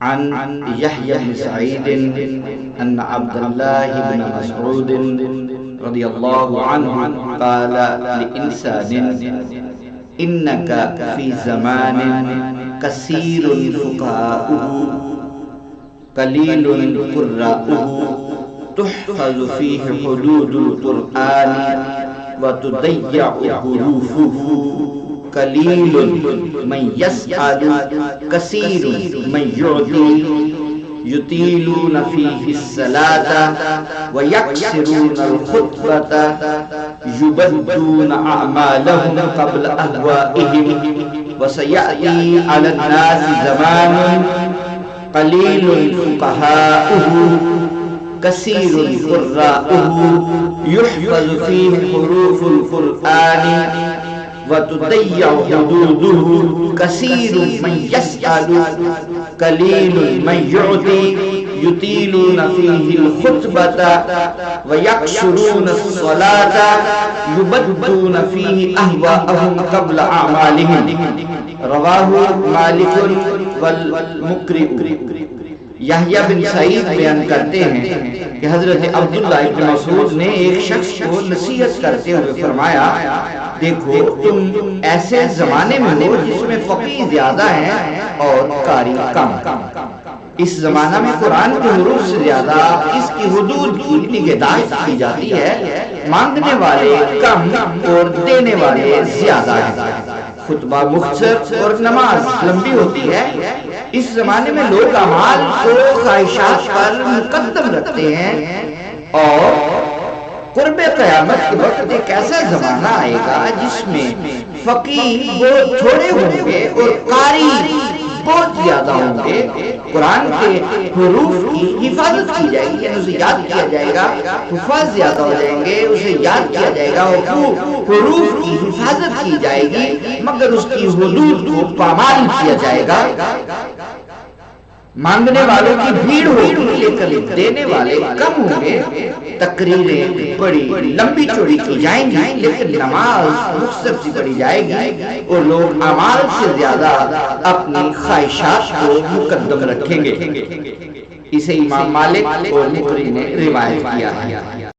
عن يحيى بن سعيد أن عبد الله بن مسعود رضي الله عنه قال لإنسان إنك في زمان كثير فقهاؤه قليل قراؤه تحفظ فيه حدود القرآن وتضيع حروفه قلیل من يسأل کثیر من يعطي یطیلون فیہ الصلاۃ ویکثرون الخطبۃ یبدون اعمالهم قبل اهوائهم وسیأتی علی الناس زمان قلیل فقهاؤه کثیر قراؤه یحفظ فیہ حروف القرآن وتضيع حدوده كثير من يسأل قليل من يعطي يطيلون فيه الخطبة ويكسرون الصلاة يبدون فيه أهواءهم قبل أعمالهم رواه مالك والمقرئ۔ یحییٰ بن سعید بیان کرتے ہیں کہ حضرت عبداللہ ابن مسعود نے ایک شخص کو نصیحت کرتے ہوئے فرمایا، دیکھو تم ایسے زمانے میں ہو جس میں فقیہ زیادہ ہیں اور قاری کم۔ اس زمانہ میں قرآن کے حروف سے زیادہ اس کی حدود کی نگہداشت کی جاتی ہے، مانگنے والے کم اور دینے والے زیادہ ہیں۔ خطبہ مختصر اور نماز لمبی ہوتی ہے۔ اس زمانے میں لوگ اعمال کو خواہشات پر مقدم رکھتے ہیں، اور قرب قیامت کے وقت ایک ایسا زمانہ آئے گا جس میں فقیہ بہت تھوڑے ہوں گے اور قاری بہت زیادہ ہوں گے۔ قرآن کے حروف کی حفاظت کی جائے گی، یعنی اسے یاد کیا جائے گا، حفاظ زیادہ ہو جائیں گے، اسے یاد کیا جائے گا، حروف کی حفاظت کی جائے گی، مگر اس کی حدود کو پامال کیا جائے گا۔ مانگنے والوں کی بھیڑ ہوگی لیکن دینے والے کم ہوں گے۔ تقریریں بڑی لمبی چوڑی کی جائیں گی لیکن نماز مختصر سی پڑھی جائے گی، اور لوگ اعمال سے زیادہ اپنی خواہشات کو مقدم رکھیں گے۔ اسے امام مالک اور مقری نے روایت کیا ہے۔